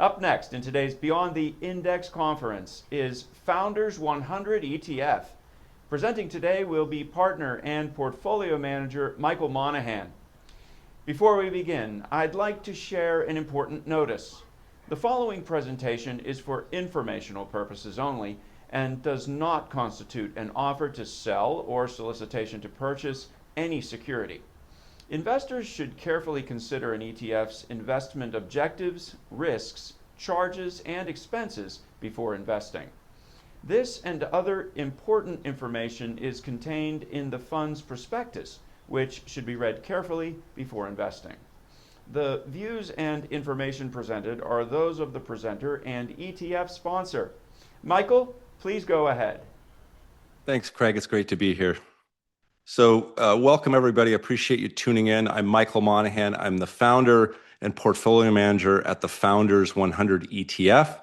Up next in today's Beyond the Index conference is Founders 100 ETF. Presenting today will be partner and portfolio manager Michael Monaghan. Before we begin, I'd like to share an important notice. The following presentation is for informational purposes only and does not constitute an offer to sell or solicitation to purchase any security. Investors should carefully consider an ETF's investment objectives, risks, charges, and expenses before investing. This and other important information is contained in the fund's prospectus, which should be read carefully before investing. The views and information presented are those of the presenter and ETF sponsor. Michael, please go ahead. Thanks, Craig. It's great to be here. So welcome, everybody. I appreciate you tuning in. I'm Michael Monaghan. I'm the founder and portfolio manager at the Founders 100 ETF.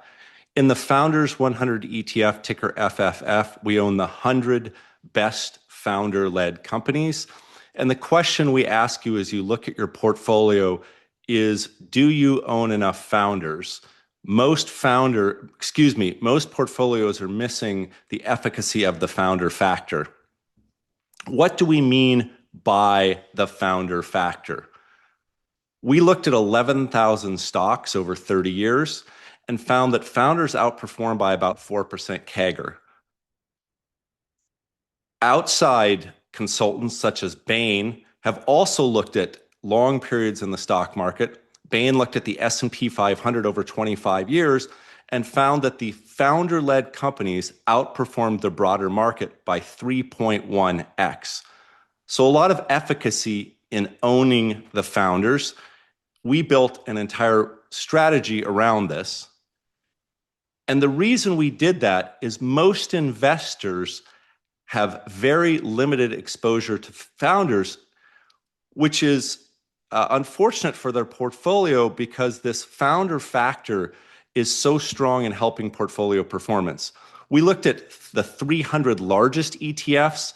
In the Founders 100 ETF, ticker FFF, we own the 100 best founder-led companies. And the question we ask you as you look at your portfolio is, do you own enough founders? Most portfolios are missing the efficacy of the founder factor. What do we mean by the founder factor? We looked at 11,000 stocks over 30 years and found that founders outperform by about 4% CAGR. Outside consultants such as Bain have also looked at long periods in the stock market. Bain looked at the S&P 500 over 25 years and found that the founder-led companies outperformed the broader market by 3.1x. So a lot of efficacy in owning the founders. We built an entire strategy around this. And the reason we did that is most investors have very limited exposure to founders, which is unfortunate for their portfolio because this founder factor is so strong in helping portfolio performance. We looked at the 300 largest ETFs,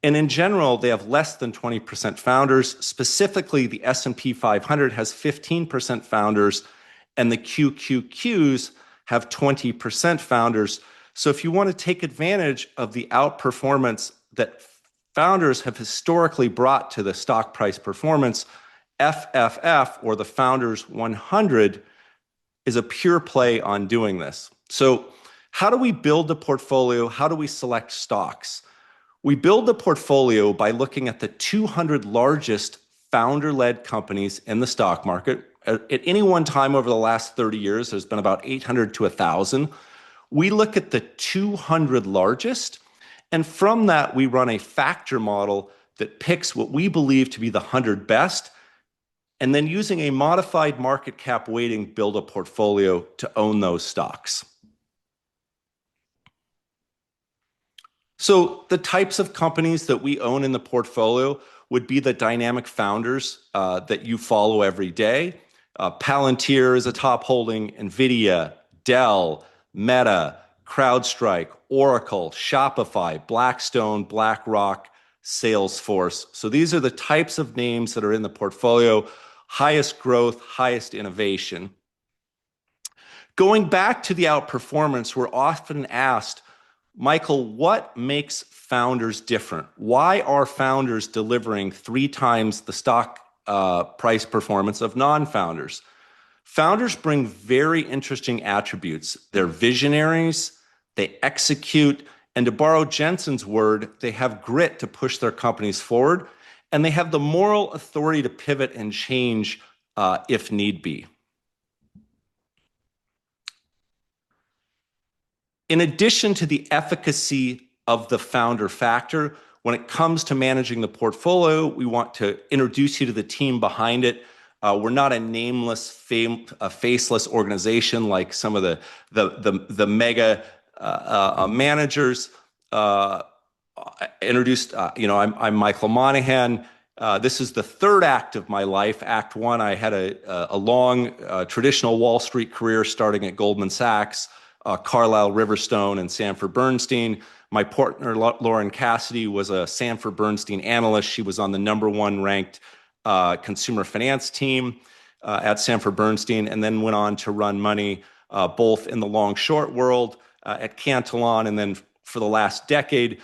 and in general, they have less than 20% founders. Specifically, the S&P 500 has 15% founders, and the QQQs have 20% founders. So if you want to take advantage of the outperformance that founders have historically brought to the stock price performance, FFF, or the Founders 100, is a pure play on doing this. So how do we build a portfolio? How do we select stocks? We build the portfolio by looking at the 200 largest founder-led companies in the stock market. At any one time over the last 30 years, there's been about 800 to 1,000. We look at the 200 largest, and from that, we run a factor model that picks what we believe to be the 100 best, and then using a modified market cap weighting, build a portfolio to own those stocks. So the types of companies that we own in the portfolio would be the dynamic founders that you follow every day. Palantir is a top holding, NVIDIA, Dell, Meta, CrowdStrike, Oracle, Shopify, Blackstone, BlackRock, Salesforce. So these are the types of names that are in the portfolio. Highest growth, highest innovation. Going back to the outperformance, we're often asked, Michael, what makes founders different? Why are founders delivering 3 times the stock price performance of non-founders? Founders bring very interesting attributes. They're visionaries, they execute, and to borrow Jensen's word, they have grit to push their companies forward, and they have the moral authority to pivot and change if need be. In addition to the efficacy of the founder factor, when it comes to managing the portfolio, we want to introduce you to the team behind it. We're not a nameless, faceless organization like some of the mega managers. I'm Michael Monaghan. This is the third act of my life. Act one, I had a long traditional Wall Street career starting at Goldman Sachs, Carlyle, Riverstone, and Sanford Bernstein. My partner, Lauren Cassidy, was a Sanford Bernstein analyst. She was on the #1 ranked consumer finance team at Sanford Bernstein, and then went on to run money both in the long-short world at Cantillon, and then for the last decade,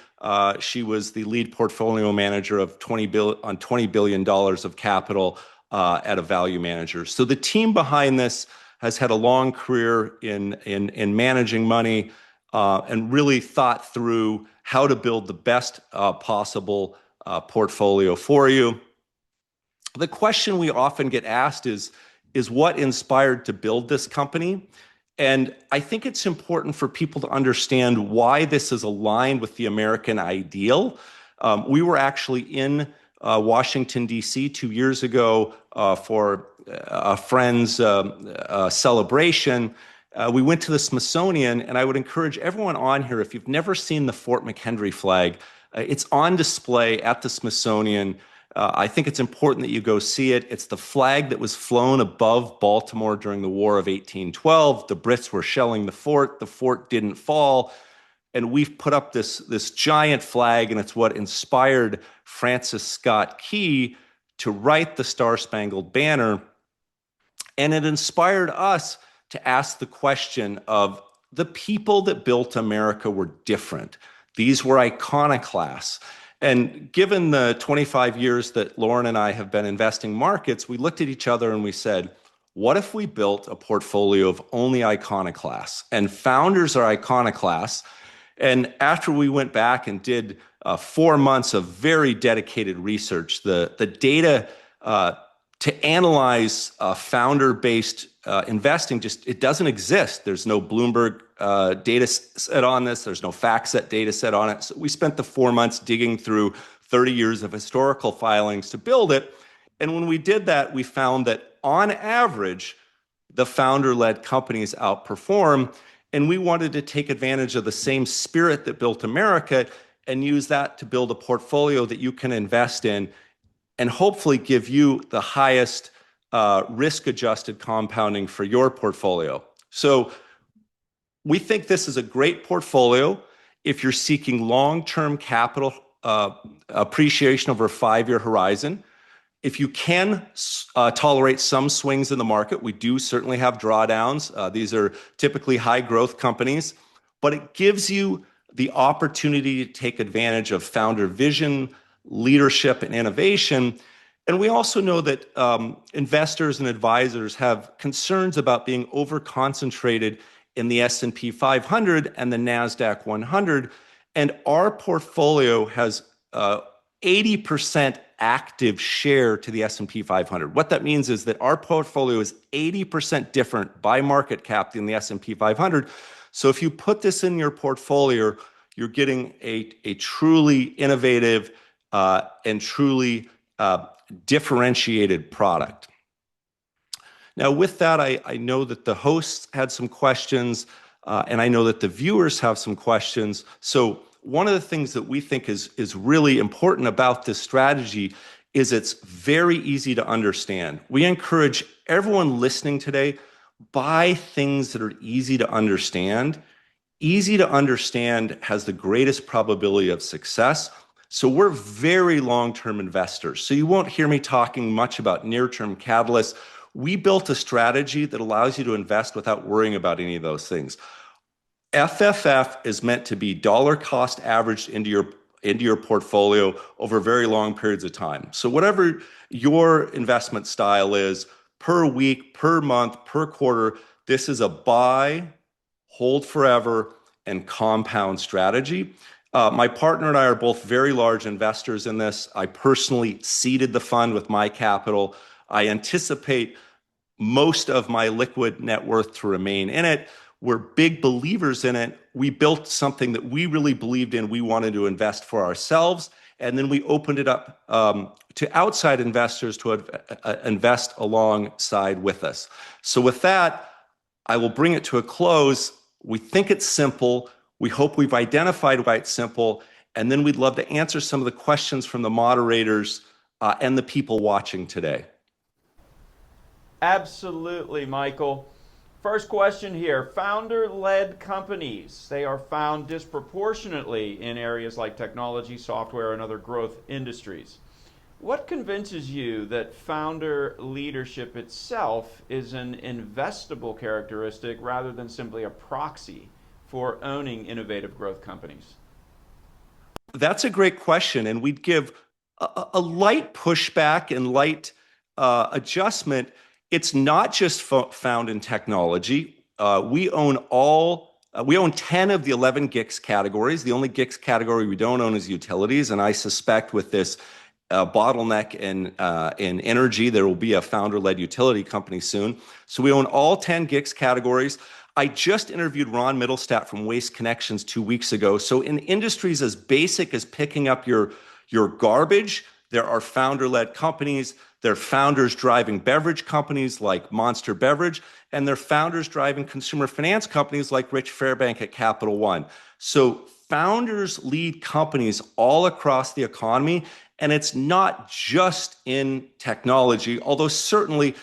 she was the lead portfolio manager of $20 billion of capital at a value manager. So the team behind this has had a long career in managing money and really thought through how to build the best possible portfolio for you. The question we often get asked is what inspired to build this company? And I think it's important for people to understand why this is aligned with the American ideal. We were actually in Washington, D.C. 2 years ago for a friend's celebration. We went to the Smithsonian, and I would encourage everyone on here, if you've never seen the Fort McHenry flag, it's on display at the Smithsonian. I think it's important that you go see it. It's the flag that was flown above Baltimore during the War of 1812. The Brits were shelling the fort. The fort didn't fall. And we've put up this giant flag, and it's what inspired Francis Scott Key to write the Star-Spangled Banner. And it inspired us to ask the question of the people that built America were different. These were iconoclasts. And given the 25 years that Lauren and I have been investing markets, we looked at each other and we said, what if we built a portfolio of only iconoclasts? And founders are iconoclasts. And after we went back and did 4 months of very dedicated research, the data to analyze founder-based investing it doesn't exist. There's no Bloomberg data set on this. There's no FactSet data set on it. So we spent the 4 months digging through 30 years of historical filings to build it. And when we did that, we found that on average, the founder-led companies outperform. And we wanted to take advantage of the same spirit that built America and use that to build a portfolio that you can invest in and hopefully give you the highest risk-adjusted compounding for your portfolio. So we think this is a great portfolio if you're seeking long-term capital appreciation over a 5-year horizon. If you can tolerate some swings in the market, we do certainly have drawdowns. These are typically high-growth companies, but it gives you the opportunity to take advantage of founder vision, leadership, and innovation. And we also know that investors and advisors have concerns about being over-concentrated in the S&P 500 and the NASDAQ 100. And our portfolio has 80% active share to the S&P 500. What that means is that our portfolio is 80% different by market cap than the S&P 500. So if you put this in your portfolio, you're getting a truly innovative and truly differentiated product. Now, with that, I know that the hosts had some questions, and I know that the viewers have some questions. So one of the things that we think is really important about this strategy is it's very easy to understand. We encourage everyone listening today, buy things that are easy to understand. Easy to understand has the greatest probability of success. So we're very long-term investors. So you won't hear me talking much about near-term catalysts. We built a strategy that allows you to invest without worrying about any of those things. FFF is meant to be dollar cost averaged into your portfolio over very long periods of time. So whatever your investment style is, per week, per month, per quarter, this is a buy, hold forever, and compound strategy. My partner and I are both very large investors in this. I personally seeded the fund with my capital. I anticipate most of my liquid net worth to remain in it. We're big believers in it. We built something that we really believed in. We wanted to invest for ourselves. And then we opened it up to outside investors to invest alongside with us. So with that, I will bring it to a close. We think it's simple. We hope we've identified why it's simple. And then we'd love to answer some of the questions from the moderators and the people watching today. Absolutely, Michael. First question here. Founder-led companies, they are found disproportionately in areas like technology, software, and other growth industries. What convinces you that founder leadership itself is an investable characteristic rather than simply a proxy for owning innovative growth companies? That's a great question, and we'd give a light pushback and light adjustment. It's not just found in technology. We own 10 of the 11 GICS categories. The only GICS category we don't own is utilities, and I suspect with this bottleneck in energy, there will be a founder-led utility company soon. So we own all 10 GICS categories. I just interviewed Ron Mittelstadt from Waste Connections 2 weeks ago. So in industries as basic as picking up your garbage, there are founder-led companies. There are founders driving beverage companies like Monster Beverage, and there are founders driving consumer finance companies like Rich Fairbank at Capital One. So founders lead companies all across the economy, and it's not just in technology, although certainly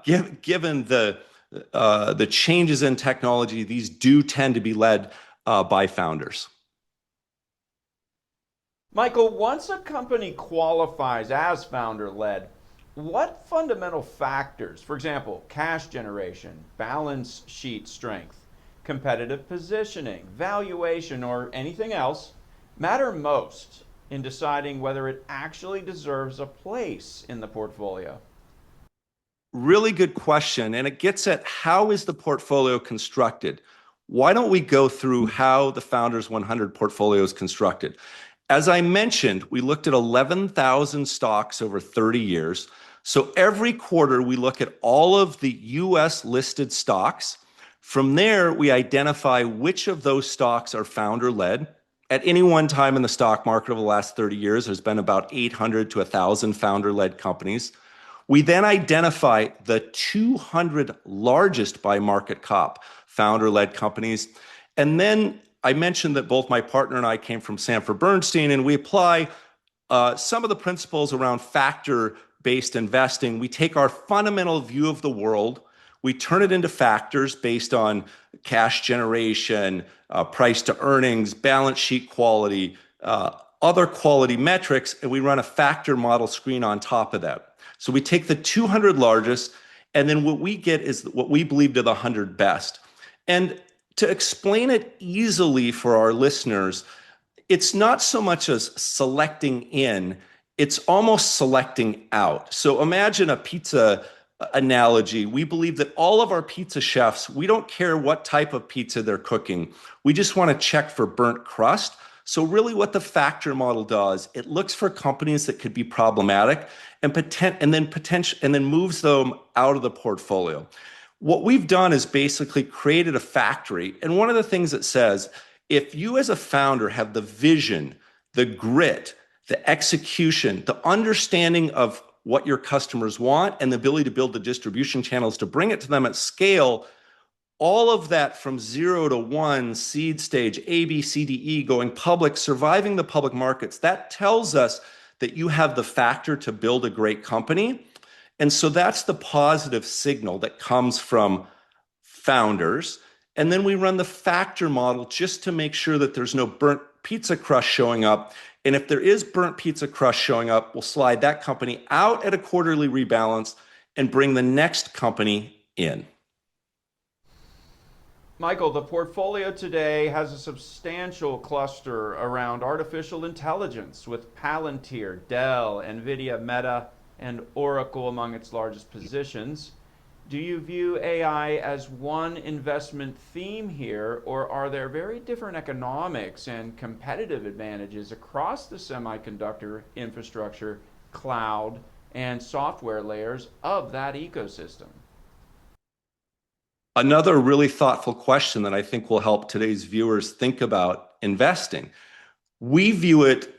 given the changes in technology, these do tend to be led by founders. Michael, once a company qualifies as founder-led, what fundamental factors, for example, cash generation, balance sheet strength, competitive positioning, valuation, or anything else, matter most in deciding whether it actually deserves a place in the portfolio? Really good question. And it gets at how is the portfolio constructed? Why don't we go through how the Founders 100 portfolio is constructed? As I mentioned, we looked at 11,000 stocks over 30 years. So every quarter, we look at all of the US listed stocks. From there, we identify which of those stocks are founder led. At any one time in the stock market over the last 30 years, there's been about 800 to 1,000 founder led companies. We then identify the 200 largest by market cap founder-led companies. And then I mentioned that both my partner and I came from Sanford Bernstein, and we apply some of the principles around factor-based investing. We take our fundamental view of the world, we turn it into factors based on cash generation, price to earnings, balance sheet quality, other quality metrics, and we run a factor model screen on top of that. So we take the 200 largest, and then what we get is what we believe to the 100 best. And to explain it easily for our listeners, it's not so much as selecting in, it's almost selecting out. So imagine a pizza analogy. We believe that all of our pizza chefs, we don't care what type of pizza they're cooking. We just want to check for burnt crust. So really what the factor model does, it looks for companies that could be problematic and then moves them out of the portfolio. What we've done is basically created a factory. And one of the things it says, if you as a founder have the vision, the grit, the execution, the understanding of what your customers want, and the ability to build the distribution channels to bring it to them at scale, all of that from 0 to 1, seed stage, A, B, C, D, E, going public, surviving the public markets, that tells us that you have the factor to build a great company. And so that's the positive signal that comes from founders. And then we run the factor model just to make sure that there's no burnt pizza crust showing up. And if there is burnt pizza crust showing up, we'll slide that company out at a quarterly rebalance and bring the next company in. Michael, the portfolio today has a substantial cluster around artificial intelligence with Palantir, Dell, NVIDIA, Meta, and Oracle among its largest positions. Do you view AI as one investment theme here, or are there very different economics and competitive advantages across the semiconductor infrastructure, cloud, and software layers of that ecosystem? Another really thoughtful question that I think will help today's viewers think about investing. We view it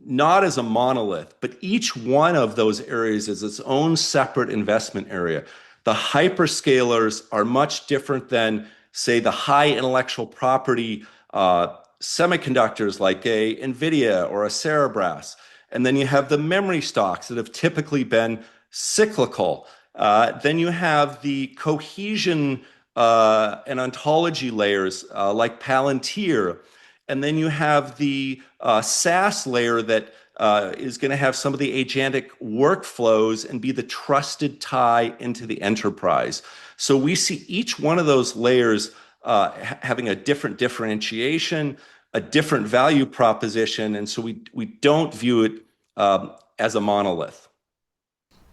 not as a monolith, but each one of those areas is its own separate investment area. The hyperscalers are much different than, say, the high intellectual property semiconductors like a NVIDIA or a Cerebras. And then you have the memory stocks that have typically been cyclical. Then you have the cohesion and ontology layers like Palantir. And then you have the SaaS layer that is going to have some of the agentic workflows and be the trusted tie into the enterprise. So we see each one of those layers having a different differentiation, a different value proposition, and so we don't view it as a monolith.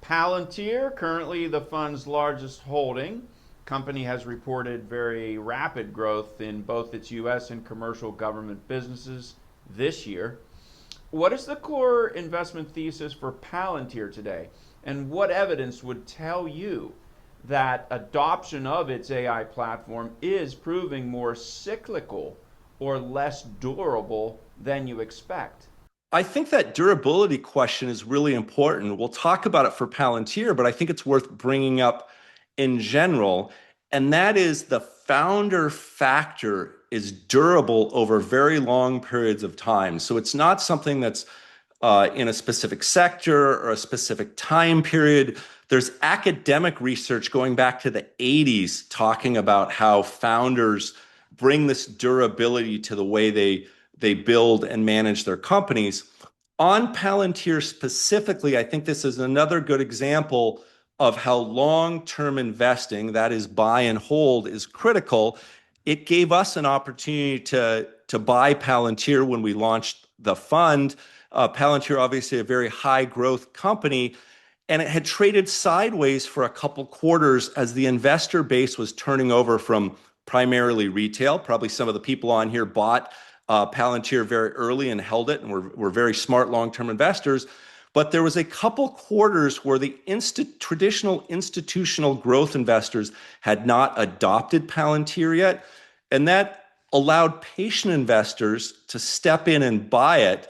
Palantir, currently the fund's largest holding. Company has reported very rapid growth in both its U.S. and commercial government businesses this year. What is the core investment thesis for Palantir today? And what evidence would tell you that adoption of its AI platform is proving more cyclical or less durable than you expect? I think that durability question is really important. We'll talk about it for Palantir, but I think it's worth bringing up in general. And that is the founder factor is durable over very long periods of time. So it's not something that's in a specific sector or a specific time period. There's academic research going back to the 80s talking about how founders bring this durability to the way they build and manage their companies. On Palantir specifically, I think this is another good example of how long-term investing, that is buy and hold, is critical. It gave us an opportunity to buy Palantir when we launched the fund. Palantir, obviously a very high growth company, and it had traded sideways for a couple quarters as the investor base was turning over from primarily retail. Probably some of the people on here bought Palantir very early and held it and were very smart long-term investors. But there was a couple quarters where the traditional institutional growth investors had not adopted Palantir yet. And that allowed patient investors to step in and buy it.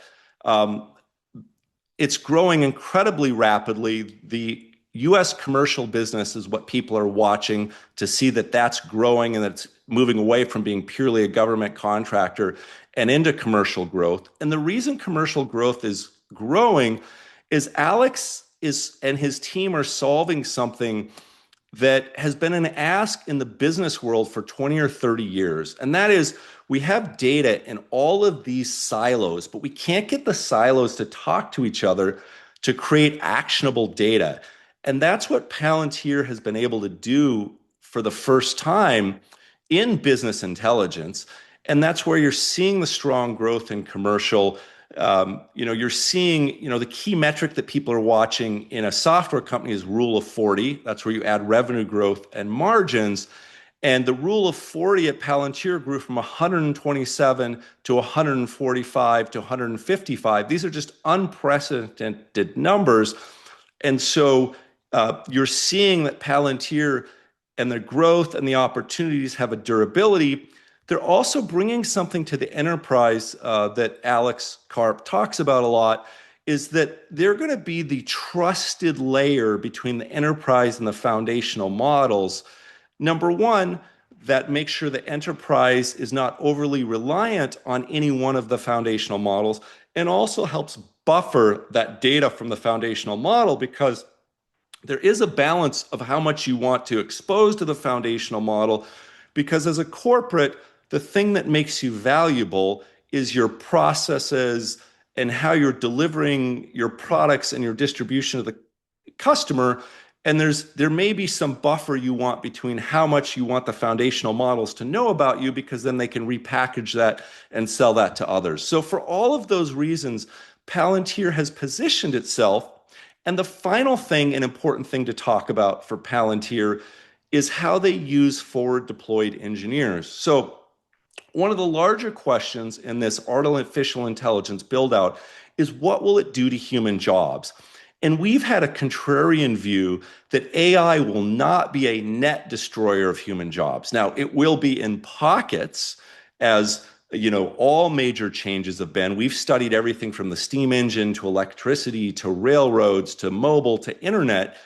It's growing incredibly rapidly. The US commercial business is what people are watching to see that that's growing and that it's moving away from being purely a government contractor and into commercial growth. And the reason commercial growth is growing is Alex and his team are solving something that has been an ask in the business world for 20 or 30 years. And that is, we have data in all of these silos, but we can't get the silos to talk to each other to create actionable data. And that's what Palantir has been able to do for the first time in business intelligence. And that's where you're seeing the strong growth in commercial. You're seeing, the key metric that people are watching in a software company is Rule of 40. That's where you add revenue growth and margins. And the Rule of 40 at Palantir grew from 127 to 145 to 155. These are just unprecedented numbers. And so you're seeing that Palantir and the growth and the opportunities have a durability. They're also bringing something to the enterprise that Alex Karp talks about a lot, is that they're going to be the trusted layer between the enterprise and the foundational models. Number one, that makes sure the enterprise is not overly reliant on any one of the foundational models, and also helps buffer that data from the foundational model, because there is a balance of how much you want to expose to the foundational model, because as a corporate, the thing that makes you valuable is your processes and how you're delivering your products and your distribution to the customer. And there may be some buffer you want between how much you want the foundational models to know about you, because then they can repackage that and sell that to others. So for all of those reasons, Palantir has positioned itself. And the final thing, an important thing to talk about for Palantir, is how they use forward deployed engineers. So one of the larger questions in this artificial intelligence build out is, what will it do to human jobs? And we've had a contrarian view that AI will not be a net destroyer of human jobs. Now, it will be in pockets, as all major changes have been. We've studied everything from the steam engine to electricity to railroads to mobile to internet.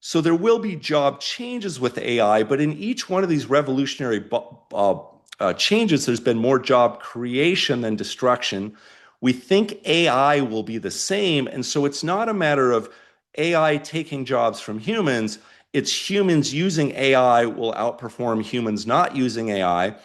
So there will be job changes with AI, but in each one of these revolutionary changes, there's been more job creation than destruction. We think AI will be the same. And so it's not a matter of AI taking jobs from humans. It's humans using AI will outperform humans not using AI.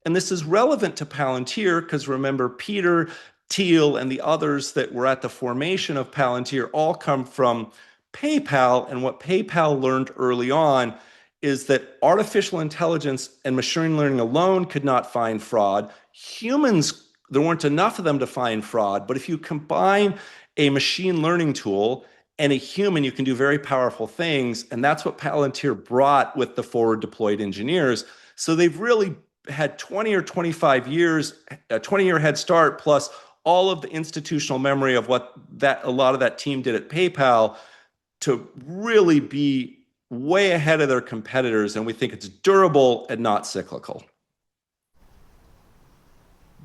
And this is relevant to Palantir because remember, Peter Thiel and the others that were at the formation of Palantir all come from PayPal. And what PayPal learned early on is that artificial intelligence and machine learning alone could not find fraud. Humans, there weren't enough of them to find fraud. But if you combine a machine learning tool and a human, you can do very powerful things. And that's what Palantir brought with the forward deployed engineers. So they've really had 20 or 25 years, a 20-year head start, plus all of the institutional memory of what a lot of that team did at PayPal to really be way ahead of their competitors. And we think it's durable and not cyclical.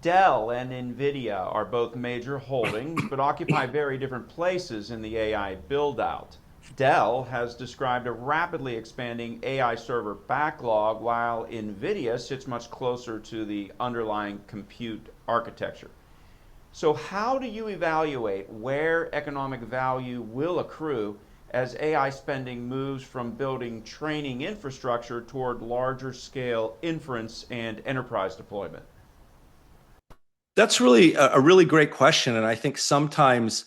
Dell and NVIDIA are both major holdings, but occupy very different places in the AI build-out. Dell has described a rapidly expanding AI server backlog, while NVIDIA sits much closer to the underlying compute architecture. So how do you evaluate where economic value will accrue as AI spending moves from building training infrastructure toward larger scale inference and enterprise deployment? That's really a really great question. And I think sometimes,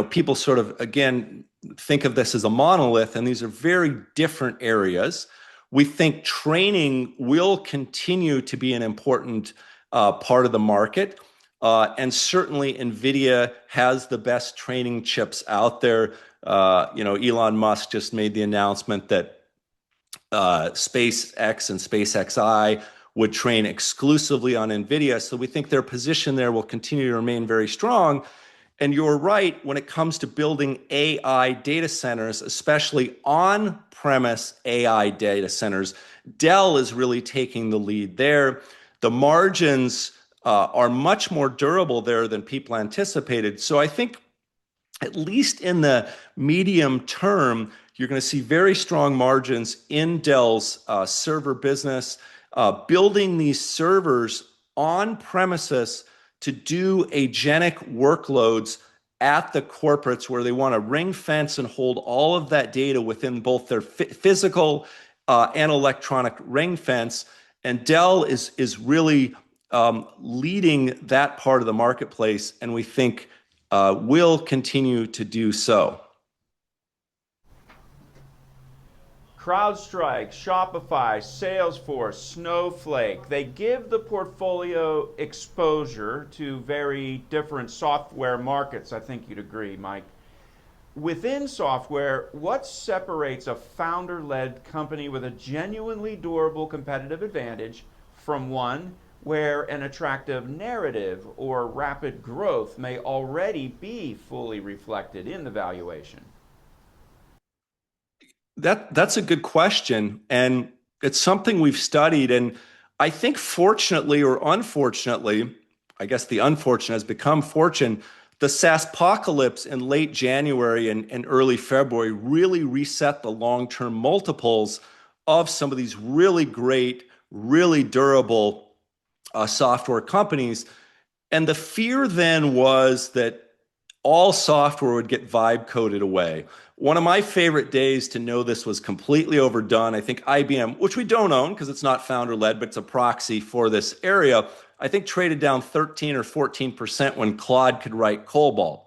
people sort of, again, think of this as a monolith, and these are very different areas. We think training will continue to be an important part of the market. And certainly NVIDIA has the best training chips out there. Elon Musk just made the announcement that SpaceX and SpaceXI would train exclusively on NVIDIA. So we think their position there will continue to remain very strong. And you're right, when it comes to building AI data centers, especially on-premise AI data centers, Dell is really taking the lead there. The margins are much more durable there than people anticipated. So I think at least in the medium term, you're going to see very strong margins in Dell's server business. Building these servers on premises to do agentic workloads at the corporates where they want to ring fence and hold all of that data within both their physical and electronic ring fence. And Dell is really leading that part of the marketplace, and we think will continue to do so. CrowdStrike, Shopify, Salesforce, Snowflake, they give the portfolio exposure to very different software markets. I think you'd agree, Mike. Within software, what separates a founder-led company with a genuinely durable competitive advantage from one where an attractive narrative or rapid growth may already be fully reflected in the valuation? That's a good question, and it's something we've studied. And I think fortunately or unfortunately, I guess the unfortunate has become fortune, the SaaSpocalypse in late January and early February really reset the long-term multiples of some of these really great, really durable software companies. And the fear then was that all software would get vibe coded away. One of my favorite days to know this was completely overdone, I think IBM, which we don't own because it's not founder led, but it's a proxy for this area, I think traded down 13 or 14% when Claude could write COBOL.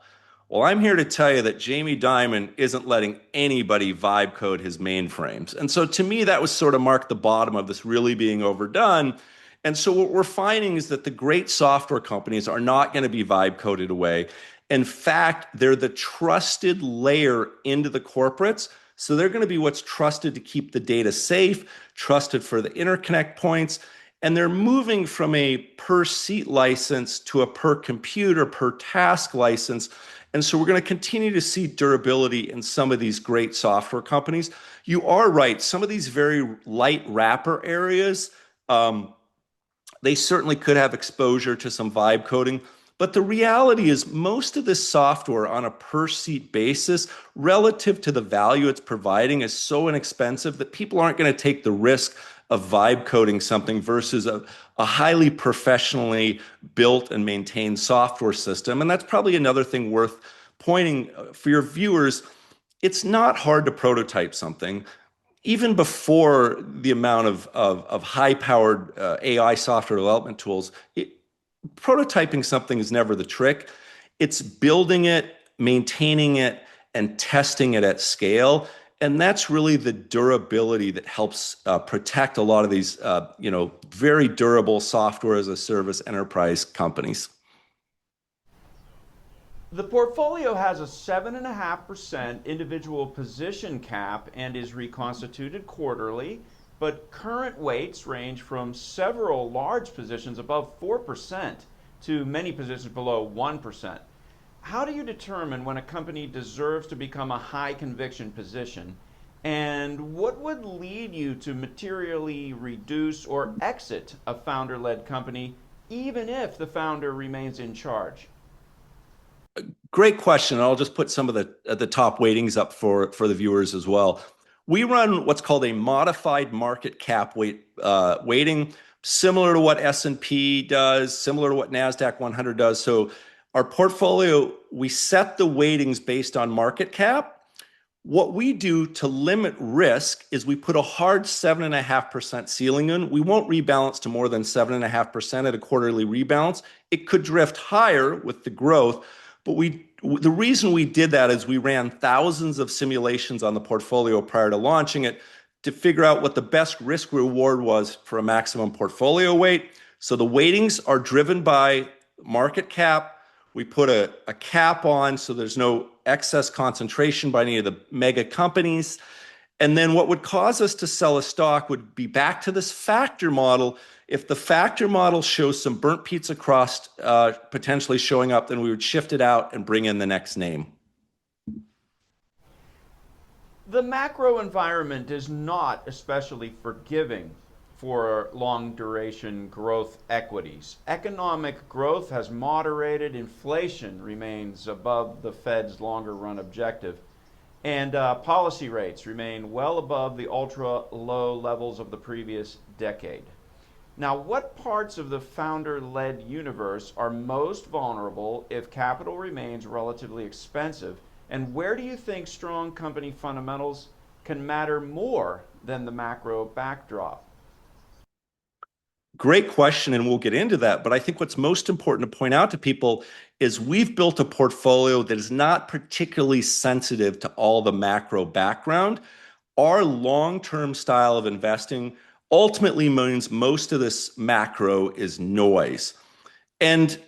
Well, I'm here to tell you that Jamie Dimon isn't letting anybody vibe code his mainframes. And so to me, that was sort of marked the bottom of this really being overdone. And so what we're finding is that the great software companies are not going to be vibe coded away. In fact, they're the trusted layer into the corporates. So they're going to be what's trusted to keep the data safe, trusted for the interconnect points. And they're moving from a per seat license to a per compute or per task license. And so we're going to continue to see durability in some of these great software companies. You are right. Some of these very light wrapper areas, they certainly could have exposure to some vibe coding. But the reality is most of this software on a per seat basis relative to the value it's providing is so inexpensive that people aren't going to take the risk of vibe coding something versus a highly professionally built and maintained software system. And that's probably another thing worth pointing for your viewers. It's not hard to prototype something. Even before the amount of high-powered AI software development tools, prototyping something is never the trick. It's building it, maintaining it, and testing it at scale. And that's really the durability that helps protect a lot of these, very durable software as a service enterprise companies. The portfolio has a 7.5% individual position cap and is reconstituted quarterly, but current weights range from several large positions above 4% to many positions below 1%. How do you determine when a company deserves to become a high conviction position? And what would lead you to materially reduce or exit a founder-led company, even if the founder remains in charge? Great question. I'll just put some of the top weightings up for the viewers as well. We run what's called a modified market cap weighting, similar to what S&P does, similar to what NASDAQ 100 does. So our portfolio, we set the weightings based on market cap. What we do to limit risk is we put a hard 7.5% ceiling in. We won't rebalance to more than 7.5% at a quarterly rebalance. It could drift higher with the growth, but the reason we did that is we ran thousands of simulations on the portfolio prior to launching it to figure out what the best risk reward was for a maximum portfolio weight. So the weightings are driven by market cap. We put a cap on so there's no excess concentration by any of the mega companies. And then what would cause us to sell a stock would be back to this factor model. If the factor model shows some burnt pizza crust potentially showing up, then we would shift it out and bring in the next name. The macro environment is not especially forgiving for long duration growth equities. Economic growth has moderated, inflation remains above the Fed's longer run objective, and policy rates remain well above the ultra low levels of the previous decade. Now, what parts of the founder-led universe are most vulnerable if capital remains relatively expensive? And where do you think strong company fundamentals can matter more than the macro backdrop? Great question, and we'll get into that. But I think what's most important to point out to people is we've built a portfolio that is not particularly sensitive to all the macro background. Our long-term style of investing ultimately means most of this macro is noise. And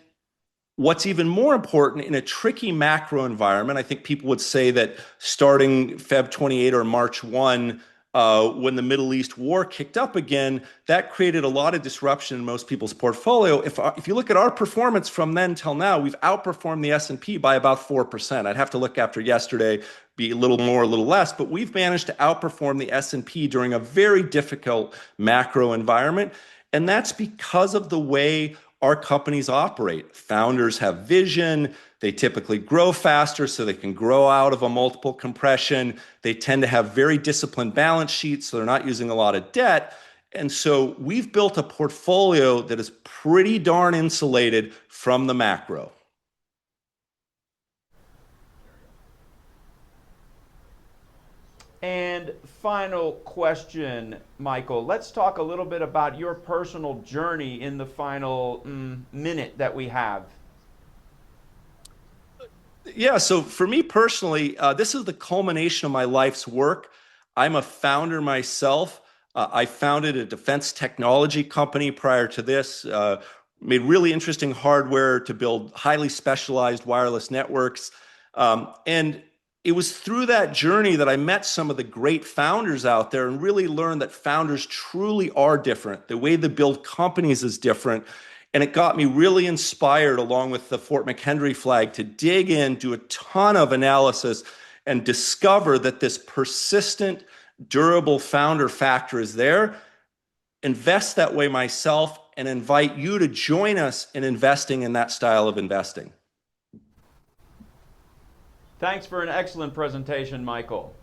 what's even more important in a tricky macro environment, I think people would say that starting Feb 28 or March 1, when the Middle East war kicked up again, that created a lot of disruption in most people's portfolio. If you look at our performance from then till now, we've outperformed the S&P by about 4%. I'd have to look after yesterday, be a little more, a little less, but we've managed to outperform the S&P during a very difficult macro environment. And that's because of the way our companies operate. Founders have vision. They typically grow faster so they can grow out of a multiple compression. They tend to have very disciplined balance sheets, so they're not using a lot of debt. And so we've built a portfolio that is pretty darn insulated from the macro. And final question, Michael. Let's talk a little bit about your personal journey in the final minute that we have. Yeah, so for me personally, this is the culmination of my life's work. I'm a founder myself. I founded a defense technology company prior to this, made really interesting hardware to build highly specialized wireless networks. And it was through that journey that I met some of the great founders out there and really learned that founders truly are different. The way they build companies is different. And it got me really inspired, along with the Fort McHenry flag, to dig in, do a ton of analysis, and discover that this persistent, durable founder factor is there. Invest that way myself and invite you to join us in investing in that style of investing. Thanks for an excellent presentation, Michael.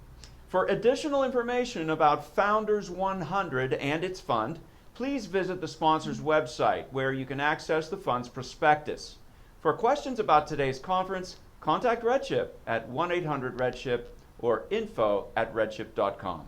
For additional information about Founders 100 and its fund, please visit the sponsor's website where you can access the fund's prospectus. For questions about today's conference, contact Redchip at 1-800-REDSHIP or info@redship.com.